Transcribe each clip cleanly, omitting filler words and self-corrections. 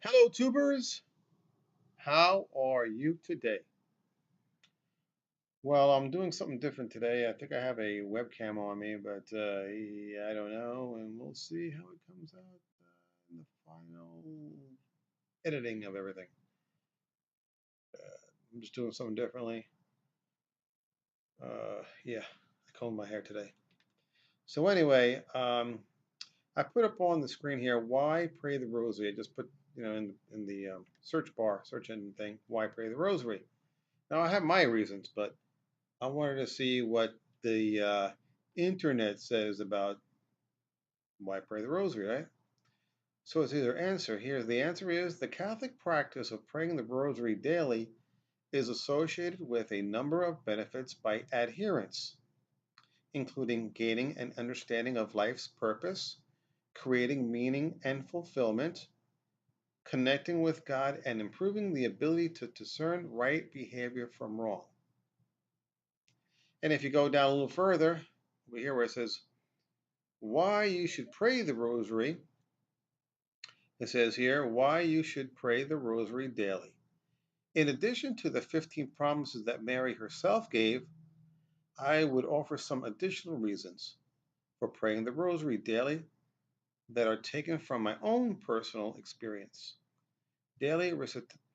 Hello, tubers. How are you today? Well, I'm doing something different today. I think I have a webcam on me, but yeah, I don't know, and we'll see how it comes out in the final editing of everything. I'm just doing something differently. Yeah, I combed my hair today. So anyway, I put up on the screen here why pray the Rosary. I just put in the search bar, search engine thing, why pray the Rosary. Now I have my reasons, but I wanted to see what the internet says about why pray the rosary, right? So it's either answer. Here's the answer is the Catholic practice of praying the rosary daily is associated with a number of benefits by adherents, including gaining an understanding of life's purpose, creating meaning and fulfillment, connecting with God, and improving the ability to discern right behavior from wrong. And if you go down a little further, over here where it says why you should pray the rosary. It says here why you should pray the rosary daily. In addition to the 15 promises that Mary herself gave, I would offer some additional reasons for praying the rosary daily that are taken from my own personal experience. Daily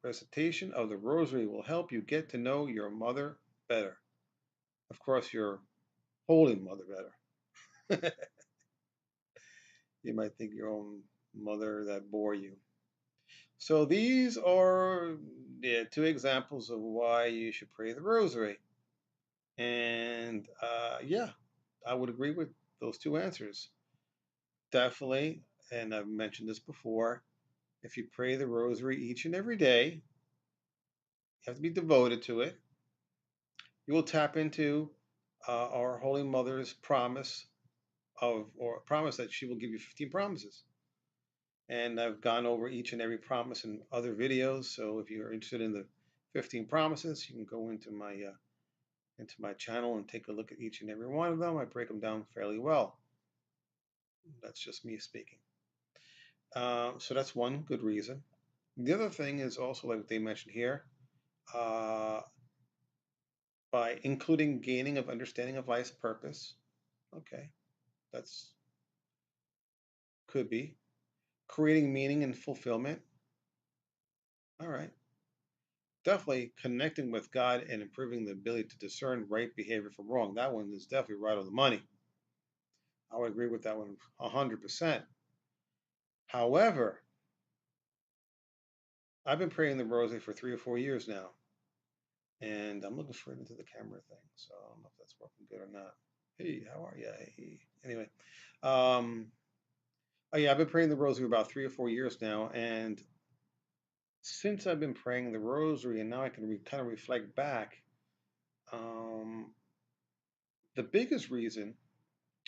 recitation of the rosary will help you get to know your mother better. Of course, your holy mother better. You might think your own mother that bore you. So these are two examples of why you should pray the rosary. And yeah, I would agree with those two answers. Definitely, and I've mentioned this before, if you pray the rosary each and every day, you have to be devoted to it. You will tap into our Holy Mother's promise or promise that she will give you 15 promises. And I've gone over each and every promise in other videos. So if you're interested in the 15 promises, you can go into my channel and take a look at each and every one of them. I break them down fairly well. That's just me speaking. So that's one good reason. The other thing is also like they mentioned here, uh, by including gaining of understanding of life's purpose. Okay, that's could be creating meaning and fulfillment. All right, definitely connecting with God and improving the ability to discern right behavior from wrong. That one is definitely right on the money. I would agree with that one 100%. However, I've been praying the rosary for 3 or 4 years now, and I'm looking straight into the camera thing, so I don't know if that's working good or not. Hey, how are you? Hey. Anyway, um, oh yeah, I've been praying the rosary about 3 or 4 years now, and since I've been praying the rosary, and now I can kind of reflect back, um, the biggest reason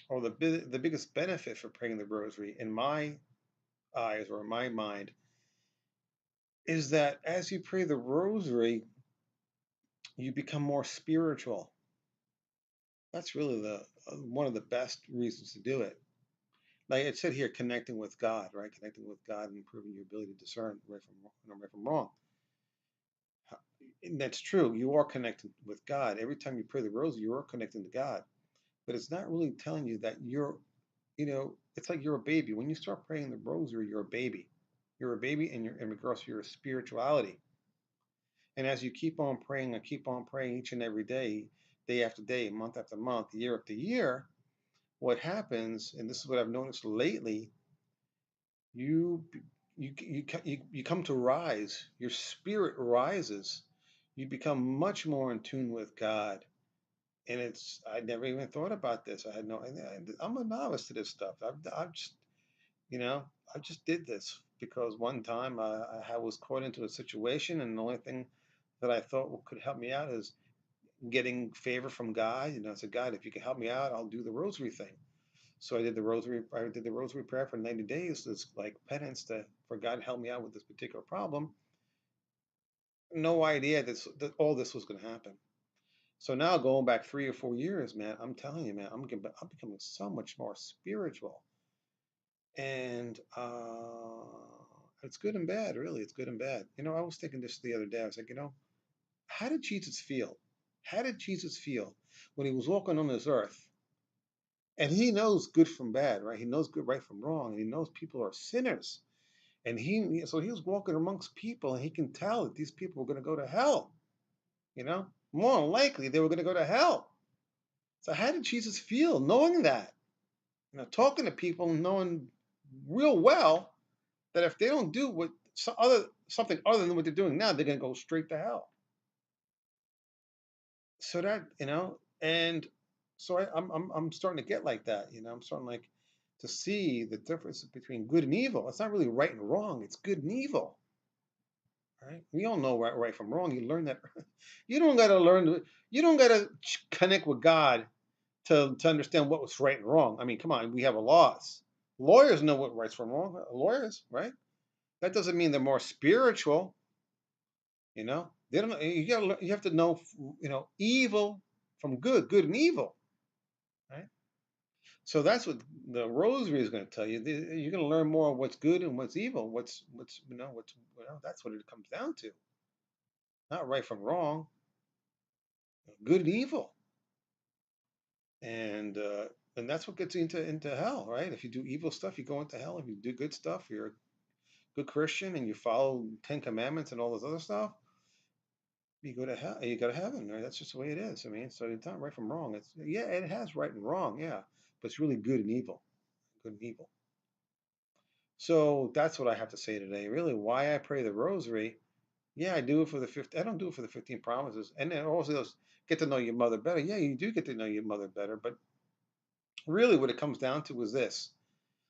or the biggest benefit for praying the rosary in my eyes or in my mind is that as you pray the rosary, you become more spiritual. That's really the one of the best reasons to do it. Like it said here, connecting with God, right? Connecting with God and improving your ability to discern right from wrong. And that's true. You are connected with God. Every time you pray the rosary, you are connecting to God. But it's not really telling you that it's like you're a baby. When you start praying the rosary, you're a baby. You're a baby in regards to your spirituality. And as you keep on praying and keep on praying each and every day after day, month after month, year after year, what happens, and this is what I've noticed lately, you you come to rise. Your spirit rises. You become much more in tune with God. And I never even thought about this. I had no. I'm a novice to this stuff. I've just you know I just did this because one time I was caught into a situation, and the only thing that I thought could help me out is getting favor from God. I said, God, if you can help me out, I'll do the rosary thing. So I did the rosary. I did the rosary prayer for 90 days. It's like penance for God to help me out with this particular problem. No idea that all this was going to happen. So now going back 3 or 4 years, man, I'm telling you, man, I'm becoming so much more spiritual. And It's good and bad, really. It's good and bad. I was thinking this the other day. I was like, how did Jesus feel? How did Jesus feel when he was walking on this earth? And he knows good from bad, right? He knows good right from wrong, and he knows people are sinners. And so he was walking amongst people, and he can tell that these people were going to go to hell. More than likely they were going to go to hell. So how did Jesus feel knowing that? Talking to people, knowing real well that if they don't do something other than what they're doing now, they're going to go straight to hell. So and so I'm starting to get like that. I'm starting like to see the difference between good and evil. It's not really right and wrong. It's good and evil. Right? We all know right from wrong. You learn that. You don't got to learn. You don't got to connect with God to understand what was right and wrong. I mean, come on. We have laws. Lawyers know what right's from wrong. Lawyers, right? That doesn't mean they're more spiritual. They don't. You have to know. Evil from good, good and evil. Right. So that's what the Rosary is going to tell you. You're going to learn more of what's good and what's evil. That's what it comes down to. Not right from wrong, good and evil, and that's what gets you into hell, right? If you do evil stuff, you go into hell. If you do good stuff, you're a good Christian and you follow Ten Commandments and all this other stuff, you go to hell. You go to heaven, right? That's just the way it is. I mean, so it's not right from wrong. It has right and wrong, yeah, but it's really good and evil, good and evil. So that's what I have to say today. Really, why I pray the Rosary. Yeah, I do it for the 15. I don't do it for the 15 promises, and then also those get to know your mother better. Yeah, you do get to know your mother better, but really, what it comes down to is this: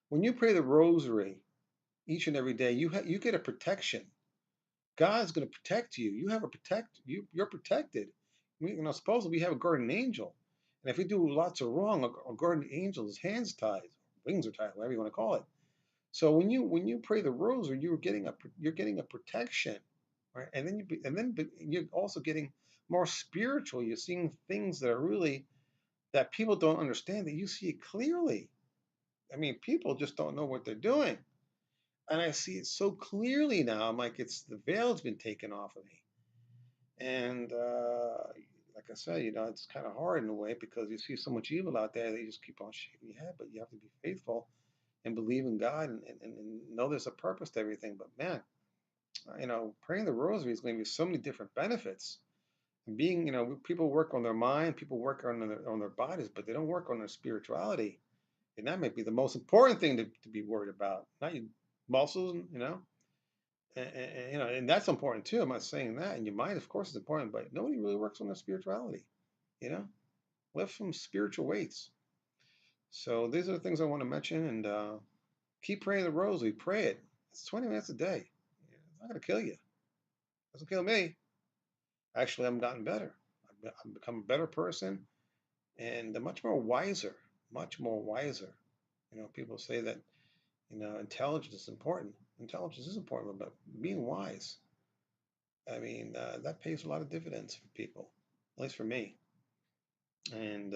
when you pray the Rosary each and every day, you get a protection. God's going to protect you. You have a You're protected. Supposedly we have a guardian angel, and if you do lots of wrong, a guardian angel's hands tied, wings are tied, whatever you want to call it. So when you pray the Rosary, you're getting a protection, right? And then you're also getting more spiritual. You're seeing things that are really that people don't understand, that you see it clearly. I mean, people just don't know what they're doing, and I see it so clearly now. I'm like, it's the veil's been taken off of me, and like I said, it's kind of hard in a way because you see so much evil out there that you just keep on shaking your head, but you have to be faithful and believe in God and know there's a purpose to everything. But man, praying the Rosary is going to be so many different benefits. And people work on their mind, people work on their bodies, but they don't work on their spirituality. And that might be the most important thing to be worried about, not your muscles, and that's important too. I'm not saying that. And your mind, of course, is important, but nobody really works on their spirituality. You know, lift some spiritual weights. So these are the things I want to mention, and keep praying the Rosary. Pray it. It's 20 minutes a day. It's not going to kill you. It doesn't kill me. Actually, I've gotten better. I've become a better person and much more wiser. Much more wiser. People say that intelligence is important. Intelligence is important, but being wise, I mean, that pays a lot of dividends for people, at least for me. And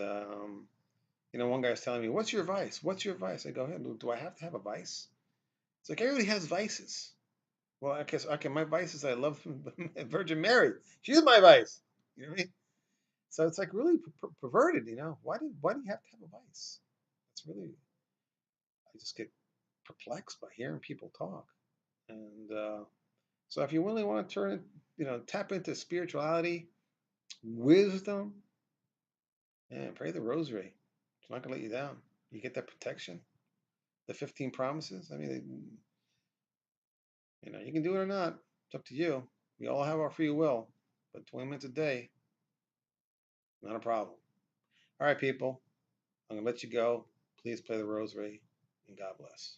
one guy was telling me, "What's your vice? What's your vice?" I go, "Hey, do I have to have a vice?" It's like everybody has vices. Well, I guess okay. My vice is I love Virgin Mary. She's my vice. You know what I mean? So it's like really perverted. Why do you have to have a vice? It's really I just get perplexed by hearing people talk. And so if you really want to tap into spirituality, wisdom, and pray the Rosary. It's not gonna let you down. You get that protection. The 15 promises. I mean, you can do it or not. It's up to you. We all have our free will, but 20 minutes a day, not a problem. All right, people. I'm gonna let you go. Please play the Rosary, and God bless.